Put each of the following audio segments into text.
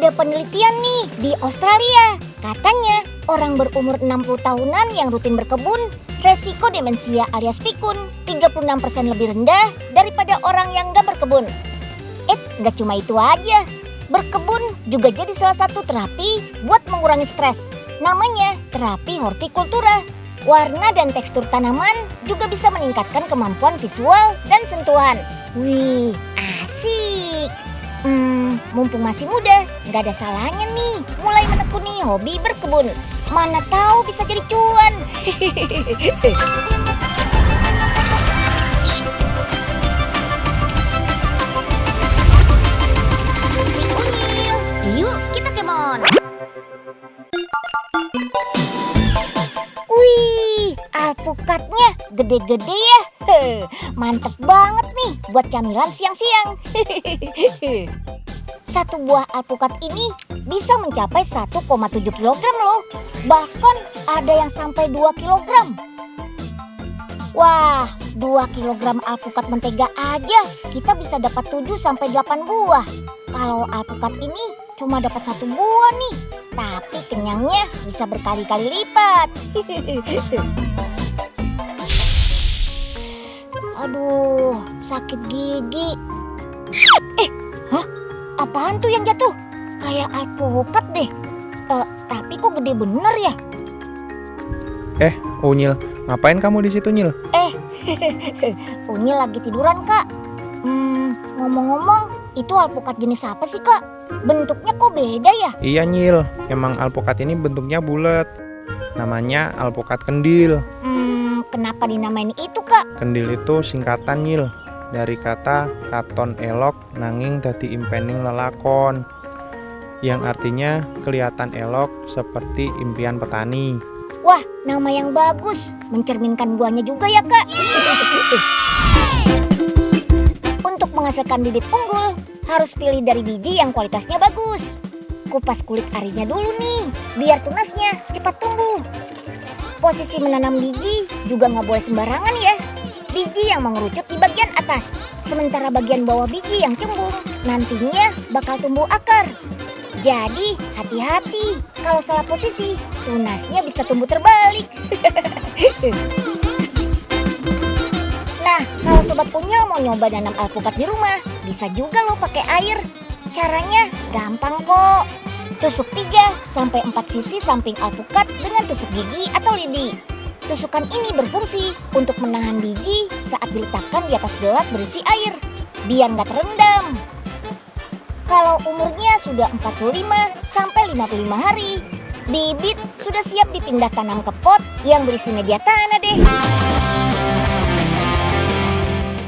Ada penelitian nih di Australia. Katanya orang berumur 60 tahunan yang rutin berkebun, resiko demensia alias pikun 36% lebih rendah daripada orang yang gak berkebun. Gak cuma itu aja. Berkebun juga jadi salah satu terapi buat mengurangi stres. Namanya terapi hortikultura. Warna dan tekstur tanaman juga bisa meningkatkan kemampuan visual dan sentuhan. Wih, asik. Mumpung masih muda, gak ada salahnya nih mulai menekuni hobi berkebun. Mana tahu bisa jadi cuan. Si Unyil, yuk kita kemon. Wih, alpukatnya gede-gede ya. Mantep banget nih buat camilan siang-siang. Satu buah alpukat ini bisa mencapai 1,7 kg loh. Bahkan ada yang sampai 2 kg. Wah, 2 kg alpukat mentega aja kita bisa dapat 7-8 buah. Kalau alpukat ini cuma dapat 1 buah nih, tapi kenyangnya bisa berkali-kali lipat. Aduh, sakit gigi. Apaan tuh yang jatuh? Kayak alpukat deh. Tapi kok gede bener ya? Unyil, ngapain kamu di situ, Nyil? Unyil lagi tiduran, Kak. Ngomong-ngomong, itu alpukat jenis apa sih, Kak? Bentuknya kok beda ya? Iya, Nyil. Emang alpukat ini bentuknya bulat. Namanya alpukat kendil. Kenapa dinamain itu, Kak? Kendil itu singkatan, Nyil, dari kata katon elok nanging dadi impening lelakon, yang artinya kelihatan elok seperti impian petani. Wah, nama yang bagus. Mencerminkan buahnya juga ya, Kak. Untuk menghasilkan bibit unggul, harus pilih dari biji yang kualitasnya bagus. Kupas kulit arinya dulu nih, biar tunasnya cepat tumbuh. Posisi menanam biji juga nggak boleh sembarangan ya. Biji yang mengerucut di bagian atas, sementara bagian bawah biji yang cembung nantinya bakal tumbuh akar. Jadi hati-hati, kalau salah posisi tunasnya bisa tumbuh terbalik. Nah, kalau Sobat Unyil mau nyoba nanam alpukat di rumah, bisa juga lo pakai air. Caranya gampang kok. Tusuk 3-4 sisi samping alpukat dengan tusuk gigi atau lidi. Tusukan ini berfungsi untuk menahan biji saat diletakkan di atas gelas berisi air, biar nggak terendam. Kalau umurnya sudah 45-55 hari, bibit sudah siap dipindah tanam ke pot yang berisi media tanah deh.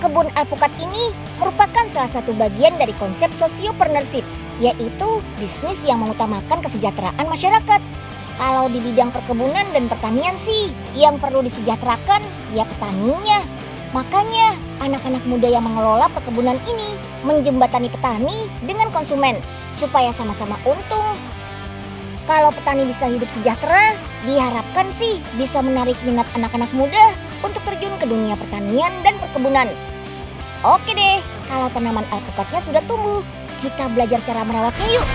Kebun alpukat ini merupakan salah satu bagian dari konsep sociopreneurship, yaitu bisnis yang mengutamakan kesejahteraan masyarakat. Kalau di bidang perkebunan dan pertanian sih, yang perlu disejahterakan ya petaninya. Makanya anak-anak muda yang mengelola perkebunan ini menjembatani petani dengan konsumen supaya sama-sama untung. Kalau petani bisa hidup sejahtera, diharapkan sih bisa menarik minat anak-anak muda untuk terjun ke dunia pertanian dan perkebunan. Oke deh, kalau tanaman alpukatnya sudah tumbuh, kita belajar cara merawatnya yuk.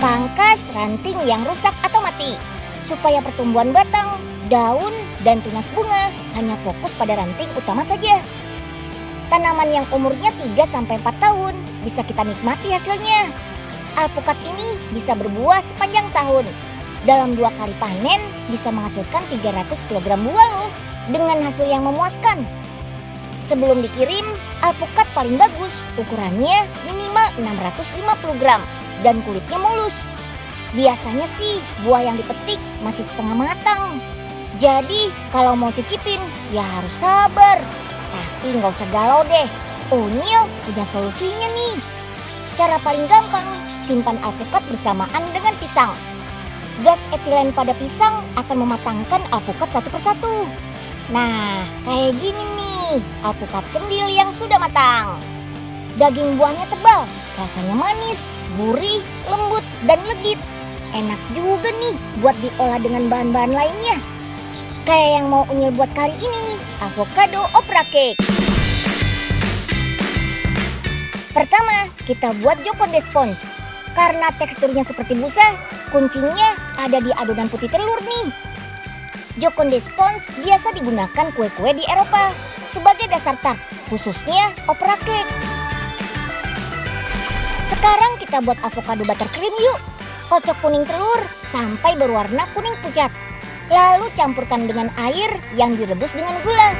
Pangkas ranting yang rusak atau mati, supaya pertumbuhan batang, daun, dan tunas bunga hanya fokus pada ranting utama saja. Tanaman yang umurnya 3-4 tahun bisa kita nikmati hasilnya. Alpukat ini bisa berbuah sepanjang tahun. Dalam 2 kali panen bisa menghasilkan 300 kg buah loh, dengan hasil yang memuaskan. Sebelum dikirim, alpukat paling bagus ukurannya minimal 650 gram dan kulitnya mulus. Biasanya sih buah yang dipetik masih setengah matang. Jadi kalau mau cicipin ya harus sabar. Tapi nggak usah galau deh, Unyil punya solusinya nih. Cara paling gampang, simpan alpukat bersamaan dengan pisang. Gas etilen pada pisang akan mematangkan alpukat satu persatu. Nah, kayak gini nih, alpukat kendil yang sudah matang. Daging buahnya tebal, rasanya manis, gurih, lembut, dan legit. Enak juga nih buat diolah dengan bahan-bahan lainnya. Kayak yang mau Unyil buat kali ini, avocado opera cake. Pertama, kita buat Jokonde sponge. Karena teksturnya seperti busa, kuncinya ada di adonan putih telur nih. Jokonde sponge biasa digunakan kue-kue di Eropa sebagai dasar tart, khususnya opera cake. Sekarang kita buat avocado buttercream yuk. Kocok kuning telur sampai berwarna kuning pucat. Lalu campurkan dengan air yang direbus dengan gula.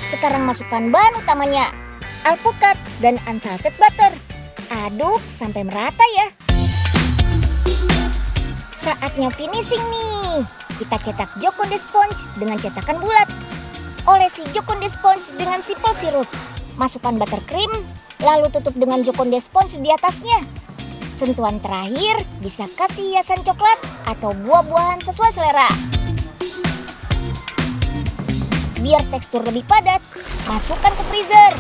Sekarang masukkan bahan utamanya, alpukat dan unsalted butter. Aduk sampai merata ya. Saatnya finishing nih. Kita cetak Jokonde sponge dengan cetakan bulat. Olesi Jokonde sponge dengan simple sirup. Masukkan buttercream, lalu tutup dengan Jokonde sponge di atasnya. Sentuhan terakhir bisa kasih hiasan coklat atau buah-buahan sesuai selera. Biar tekstur lebih padat, masukkan ke freezer.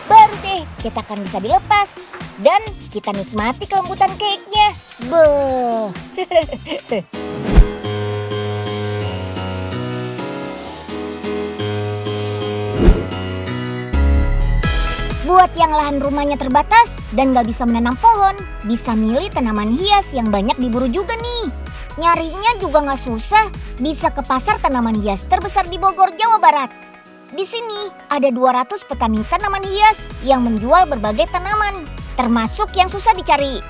Baru deh cetakan bisa dilepas dan kita nikmati kelembutan cake-nya. Beuh. Buat yang lahan rumahnya terbatas dan gak bisa menanam pohon, bisa milih tanaman hias yang banyak diburu juga nih. Nyarinya juga gak susah, bisa ke pasar tanaman hias terbesar di Bogor, Jawa Barat. Di sini ada 200 petani tanaman hias yang menjual berbagai tanaman, termasuk yang susah dicari.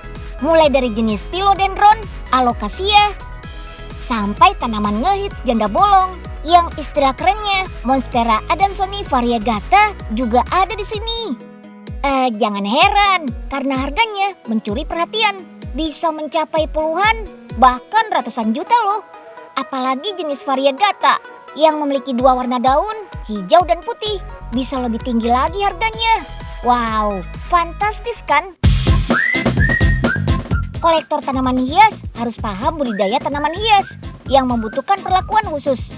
Mulai dari jenis philodendron, alocasia, sampai tanaman ngehits janda bolong yang istilah kerennya Monstera adansoni variegata juga ada di sini. Jangan heran karena harganya mencuri perhatian, bisa mencapai puluhan bahkan ratusan juta loh. Apalagi jenis variegata yang memiliki 2 warna daun, hijau dan putih, bisa lebih tinggi lagi harganya. Wow, fantastis kan? Kolektor tanaman hias harus paham budidaya tanaman hias yang membutuhkan perlakuan khusus.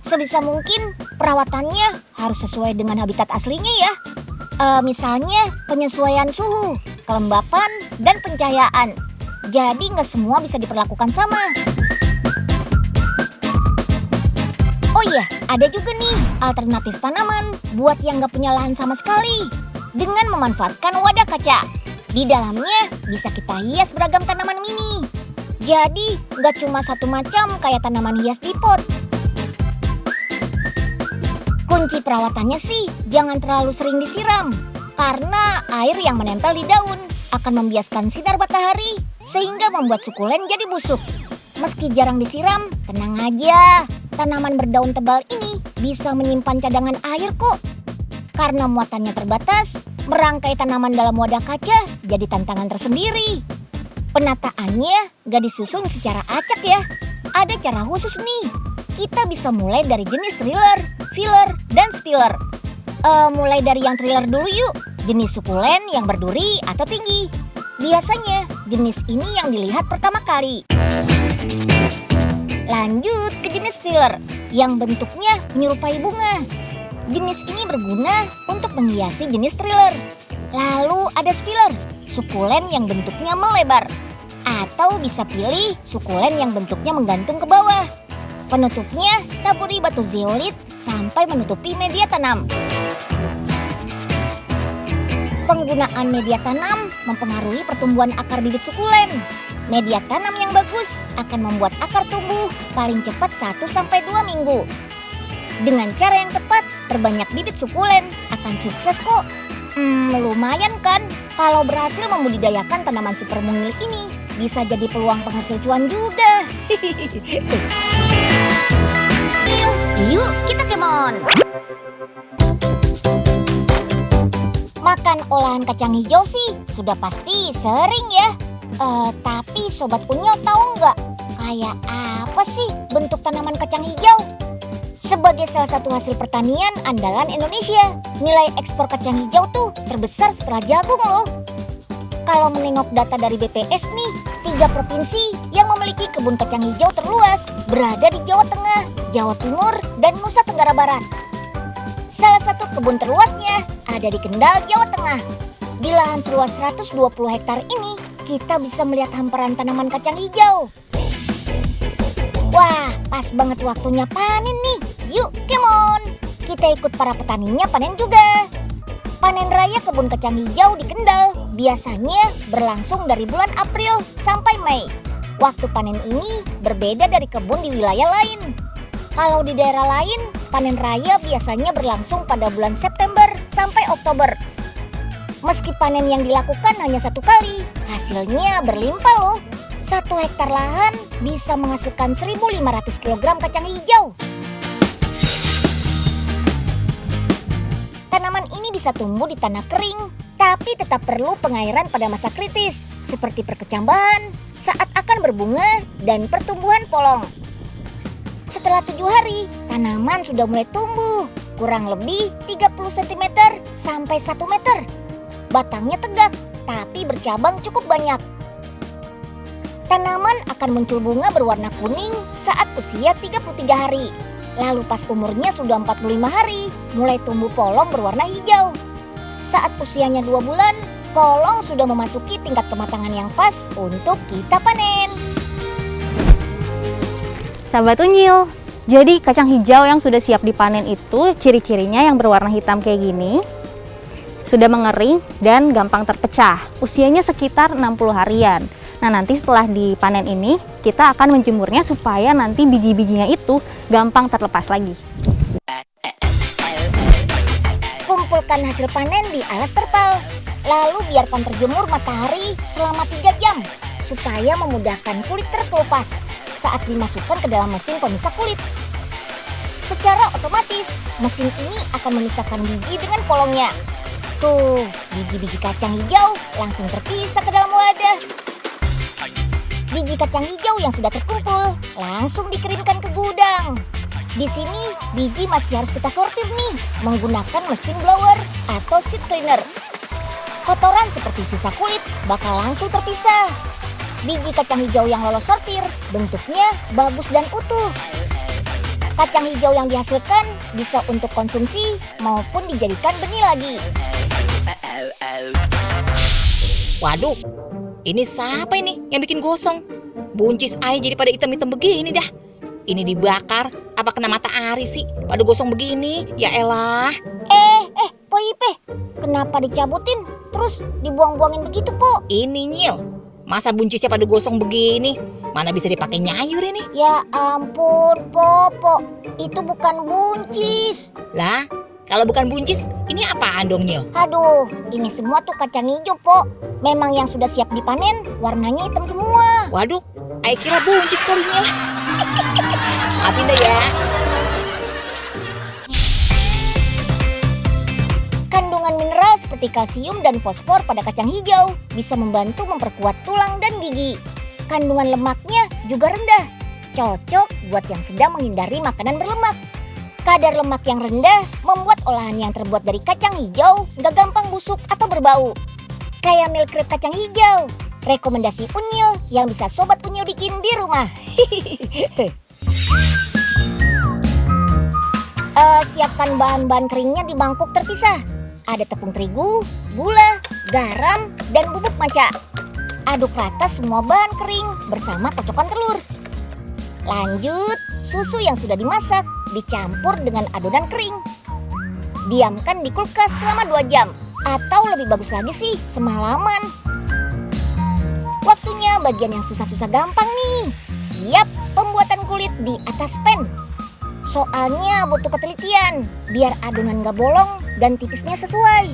Sebisa mungkin perawatannya harus sesuai dengan habitat aslinya ya. Misalnya penyesuaian suhu, kelembapan, dan pencahayaan. Jadi nggak semua bisa diperlakukan sama. Oh iya, ada juga nih alternatif tanaman buat yang nggak punya lahan sama sekali. Dengan memanfaatkan wadah kaca. Di dalamnya bisa kita hias beragam tanaman mini. Jadi nggak cuma satu macam kayak tanaman hias di pot. Kunci perawatannya sih jangan terlalu sering disiram. Karena air yang menempel di daun akan membiaskan sinar matahari sehingga membuat sukulen jadi busuk. Meski jarang disiram, tenang aja. Tanaman berdaun tebal ini bisa menyimpan cadangan air kok. Karena muatannya terbatas, merangkai tanaman dalam wadah kaca jadi tantangan tersendiri. Penataannya gak disusun secara acak ya. Ada cara khusus nih. Kita bisa mulai dari jenis thriller, filler, dan spiller. Mulai dari yang thriller dulu yuk. Jenis sukulen yang berduri atau tinggi. Biasanya jenis ini yang dilihat pertama kali. Lanjut ke jenis filler yang bentuknya menyerupai bunga. Jenis ini berguna untuk menghiasi jenis thriller. Lalu ada spiller, sukulen yang bentuknya melebar. Atau bisa pilih sukulen yang bentuknya menggantung ke bawah. Penutupnya taburi batu zeolit sampai menutupi media tanam. Penggunaan media tanam mempengaruhi pertumbuhan akar bibit sukulen. Media tanam yang bagus akan membuat akar tumbuh paling cepat 1-2 minggu. Dengan cara yang tepat, perbanyak bibit sukulen akan sukses kok. Lumayan kan? Kalau berhasil membudidayakan tanaman super mungil ini, bisa jadi peluang penghasil cuan juga. Yuk kita kemon. Makan olahan kacang hijau sih sudah pasti sering ya. Tapi Sobat Unyil tahu nggak kayak apa sih bentuk tanaman kacang hijau? Sebagai salah satu hasil pertanian andalan Indonesia, nilai ekspor kacang hijau tuh terbesar setelah jagung loh. Kalau menengok data dari BPS nih, 3 provinsi yang memiliki kebun kacang hijau terluas berada di Jawa Tengah, Jawa Timur, dan Nusa Tenggara Barat. Salah satu kebun terluasnya ada di Kendal, Jawa Tengah. Di lahan seluas 120 hektar ini, kita bisa melihat hamparan tanaman kacang hijau. Wah, pas banget waktunya panen nih. Yuk, come on. Kita ikut para petaninya panen juga. Panen raya kebun kacang hijau di Kendal biasanya berlangsung dari bulan April sampai Mei. Waktu panen ini berbeda dari kebun di wilayah lain. Kalau di daerah lain, panen raya biasanya berlangsung pada bulan September sampai Oktober. Meski panen yang dilakukan hanya 1 kali, hasilnya berlimpah loh. 1 hektar lahan bisa menghasilkan 1.500 kg kacang hijau. Tanaman ini bisa tumbuh di tanah kering, tapi tetap perlu pengairan pada masa kritis, seperti perkecambahan, saat akan berbunga, dan pertumbuhan polong. Setelah 7 hari, tanaman sudah mulai tumbuh, kurang lebih 30 cm sampai 1 meter. Batangnya tegak, tapi bercabang cukup banyak. Tanaman akan muncul bunga berwarna kuning saat usia 33 hari. Lalu pas umurnya sudah 45 hari, mulai tumbuh polong berwarna hijau. Saat usianya 2 bulan, polong sudah memasuki tingkat kematangan yang pas untuk kita panen. Sahabat Unyil, jadi kacang hijau yang sudah siap dipanen itu ciri-cirinya yang berwarna hitam kayak gini, sudah mengering dan gampang terpecah. Usianya sekitar 60 harian. Nah, nanti setelah dipanen ini, kita akan menjemurnya supaya nanti biji-bijinya itu gampang terlepas lagi. Kumpulkan hasil panen di alas terpal, lalu biarkan terjemur matahari selama 3 jam supaya memudahkan kulit terkelupas saat dimasukkan ke dalam mesin pemisah kulit. Secara otomatis, mesin ini akan memisahkan biji dengan polongnya. Tuh, biji-biji kacang hijau langsung terpisah ke dalam wadah. Biji kacang hijau yang sudah terkumpul langsung dikirimkan ke gudang. Di sini biji masih harus kita sortir nih menggunakan mesin blower atau seed cleaner. Kotoran seperti sisa kulit bakal langsung terpisah. Biji kacang hijau yang lolos sortir bentuknya bagus dan utuh. Kacang hijau yang dihasilkan bisa untuk konsumsi maupun dijadikan benih lagi. Waduh, ini siapa ini yang bikin gosong? Buncis aja jadi pada hitam-hitam begini dah. Ini dibakar, apa kena matahari sih? Pada gosong begini, ya elah. Po Ipe, kenapa dicabutin terus dibuang-buangin begitu, Po? Ini Nyil, masa buncisnya pada gosong begini? Mana bisa dipakai nyayur ini? Ya ampun, Po, itu bukan buncis. Lah, kalau bukan buncis, ini apaan dong Nyil? Aduh, ini semua tuh kacang hijau, Po. Memang yang sudah siap dipanen, warnanya hitam semua. Waduh, Ayo kira buncis kali Nyil. Maafin deh ya. Kandungan mineral seperti kalsium dan fosfor pada kacang hijau bisa membantu memperkuat tulang dan gigi. Kandungan lemaknya juga rendah, cocok buat yang sedang menghindari makanan berlemak. Kadar lemak yang rendah membuat olahan yang terbuat dari kacang hijau nggak gampang busuk atau berbau. Kayak meal crepe kacang hijau, rekomendasi Unyil yang bisa Sobat Unyil bikin di rumah. Siapkan bahan-bahan keringnya di mangkuk terpisah. Ada tepung terigu, gula, garam, dan bubuk maca. Aduk rata semua bahan kering bersama kocokan telur. Lanjut, susu yang sudah dimasak dicampur dengan adonan kering. Diamkan di kulkas selama 2 jam. Atau lebih bagus lagi sih, semalaman. Waktunya bagian yang susah-susah gampang nih. Yap, pembuatan kulit di atas pan. Soalnya butuh ketelitian, biar adonan gak bolong dan tipisnya sesuai.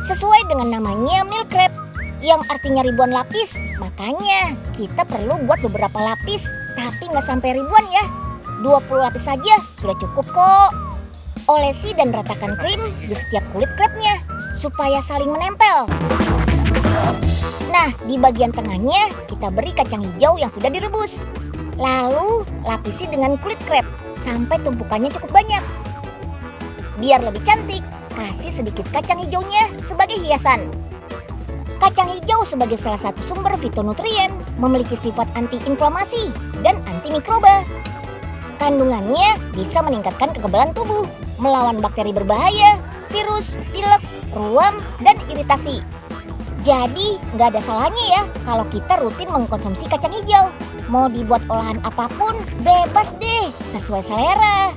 Sesuai dengan namanya meal crepe, yang artinya ribuan lapis. Makanya kita perlu buat beberapa lapis, tapi gak sampai ribuan ya. 20 lapis saja sudah cukup kok. Olesi dan ratakan krim di setiap kulit crepe-nya supaya saling menempel. Nah, di bagian tengahnya kita beri kacang hijau yang sudah direbus. Lalu lapisi dengan kulit crepe sampai tumpukannya cukup banyak. Biar lebih cantik, kasih sedikit kacang hijaunya sebagai hiasan. Kacang hijau sebagai salah satu sumber fitonutrien memiliki sifat antiinflamasi dan antimikroba. Kandungannya bisa meningkatkan kekebalan tubuh, melawan bakteri berbahaya, virus, pilek, ruam, dan iritasi. Jadi nggak ada salahnya ya kalau kita rutin mengkonsumsi kacang hijau. Mau dibuat olahan apapun, bebas deh, sesuai selera.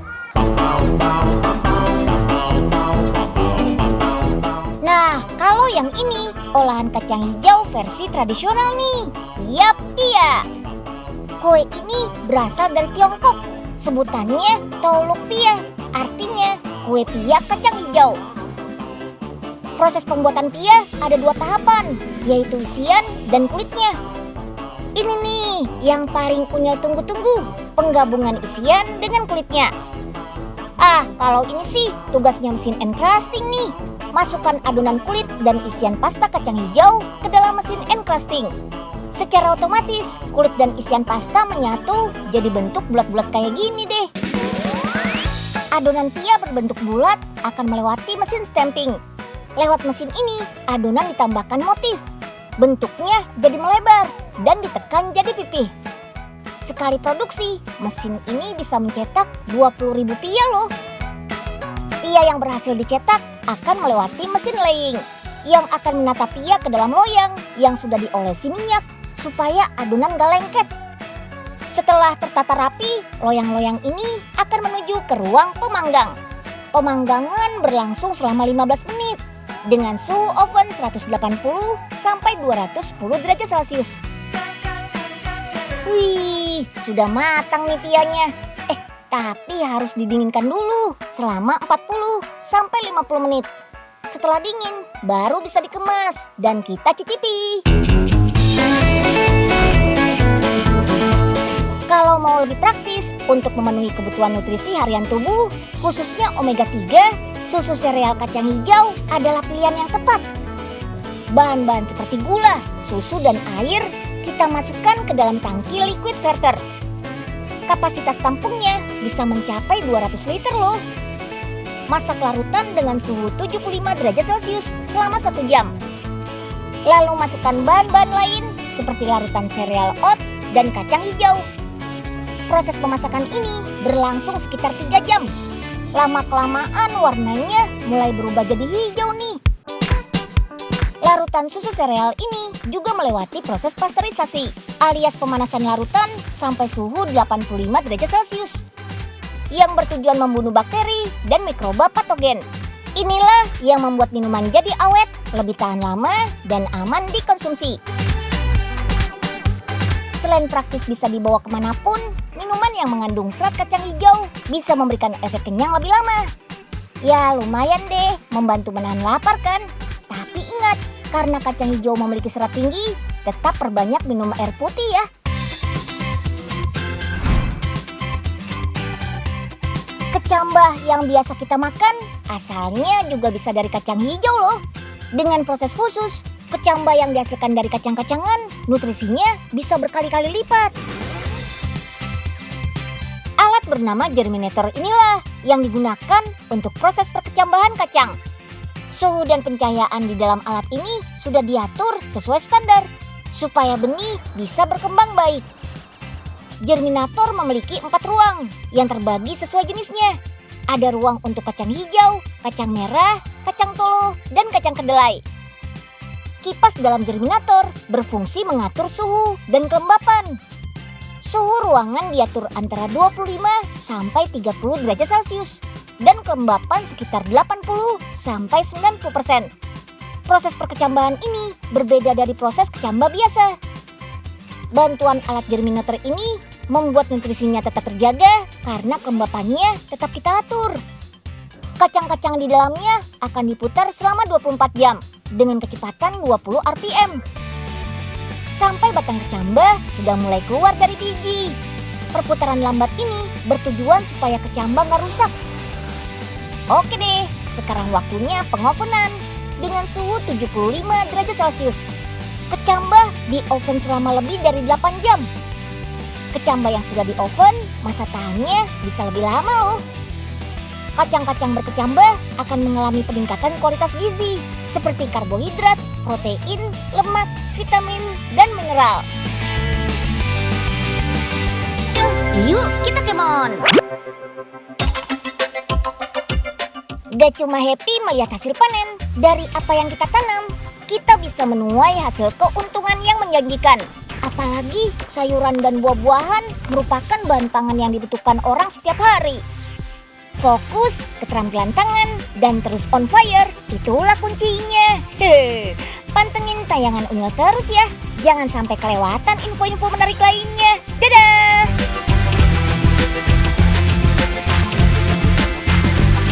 yang ini olahan kacang hijau versi tradisional nih. Yap, pia. Kue ini berasal dari Tiongkok. Sebutannya toluk pia, artinya kue pia kacang hijau. Proses pembuatan pia ada 2 tahapan, yaitu isian dan kulitnya. Ini nih yang paling Unyil tunggu-tunggu, penggabungan isian dengan kulitnya. Kalau ini sih tugasnya mesin encrusting nih. Masukkan adonan kulit dan isian pasta kacang hijau ke dalam mesin encrusting. Secara otomatis kulit dan isian pasta menyatu jadi bentuk bulat-bulat kayak gini deh. Adonan pia berbentuk bulat akan melewati mesin stamping. Lewat mesin ini adonan ditambahkan motif. Bentuknya jadi melebar dan ditekan jadi pipih. Sekali produksi, mesin ini bisa mencetak 20.000 pia loh. Pia yang berhasil dicetak akan melewati mesin laying yang akan menata pia ke dalam loyang yang sudah diolesi minyak supaya adonan gak lengket. Setelah tertata rapi, loyang-loyang ini akan menuju ke ruang pemanggang. Pemanggangan berlangsung selama 15 menit dengan suhu oven 180 sampai 210 derajat Celcius. Wih, sudah matang nih pianya. Tapi harus didinginkan dulu selama 40 sampai 50 menit. Setelah dingin, baru bisa dikemas dan kita cicipi. Kalau mau lebih praktis untuk memenuhi kebutuhan nutrisi harian tubuh, khususnya omega 3, susu sereal kacang hijau adalah pilihan yang tepat. Bahan-bahan seperti gula, susu, dan air kita masukkan ke dalam tangki liquid ferter. Kapasitas tampungnya bisa mencapai 200 liter loh. Masak larutan dengan suhu 75 derajat Celcius selama 1 jam. Lalu masukkan bahan-bahan lain seperti larutan sereal oats dan kacang hijau. Proses pemasakan ini berlangsung sekitar 3 jam. Lama-kelamaan warnanya mulai berubah jadi hijau nih. Larutan susu sereal ini juga melewati proses pasteurisasi alias pemanasan larutan sampai suhu 85 derajat Celcius yang bertujuan membunuh bakteri dan mikroba patogen. Inilah yang membuat minuman jadi awet, lebih tahan lama, dan aman dikonsumsi. Selain praktis bisa dibawa kemanapun, minuman yang mengandung serat kacang hijau bisa memberikan efek kenyang lebih lama. Ya lumayan deh, membantu menahan lapar kan? Tapi ingat, karena kacang hijau memiliki serat tinggi, tetap perbanyak minum air putih ya. Kecambah yang biasa kita makan, asalnya juga bisa dari kacang hijau loh. Dengan proses khusus, kecambah yang dihasilkan dari kacang-kacangan, nutrisinya bisa berkali-kali lipat. Alat bernama germinator inilah yang digunakan untuk proses perkecambahan kacang. Suhu dan pencahayaan di dalam alat ini sudah diatur sesuai standar supaya benih bisa berkembang baik. Germinator memiliki 4 ruang yang terbagi sesuai jenisnya. Ada ruang untuk kacang hijau, kacang merah, kacang tolo, dan kacang kedelai. Kipas dalam germinator berfungsi mengatur suhu dan kelembapan. Suhu ruangan diatur antara 25 sampai 30 derajat Celcius dan kelembapan sekitar 80 sampai 90%. Proses perkecambahan ini berbeda dari proses kecambah biasa. Bantuan alat germinator ini membuat nutrisinya tetap terjaga karena kelembapannya tetap kita atur. Kacang-kacang di dalamnya akan diputar selama 24 jam dengan kecepatan 20 rpm. Sampai batang kecambah sudah mulai keluar dari biji. Perputaran lambat ini bertujuan supaya kecambah nggak rusak. Oke deh, sekarang waktunya pengovenan dengan suhu 75 derajat Celcius. Kecambah di oven selama lebih dari 8 jam. Kecambah yang sudah di oven, masa tahannya bisa lebih lama loh. Kacang-kacang berkecambah akan mengalami peningkatan kualitas gizi seperti karbohidrat, protein, lemak, vitamin, dan mineral. Yuk kita kemon! Gak cuma happy melihat hasil panen, dari apa yang kita tanam, kita bisa menuai hasil keuntungan yang menjanjikan. Apalagi sayuran dan buah-buahan merupakan bahan pangan yang dibutuhkan orang setiap hari. Fokus, keterampilan tangan, dan terus on fire, itulah kuncinya. Hehe. tayangan Unyil terus ya. Jangan sampai kelewatan info-info menarik lainnya. Dadah!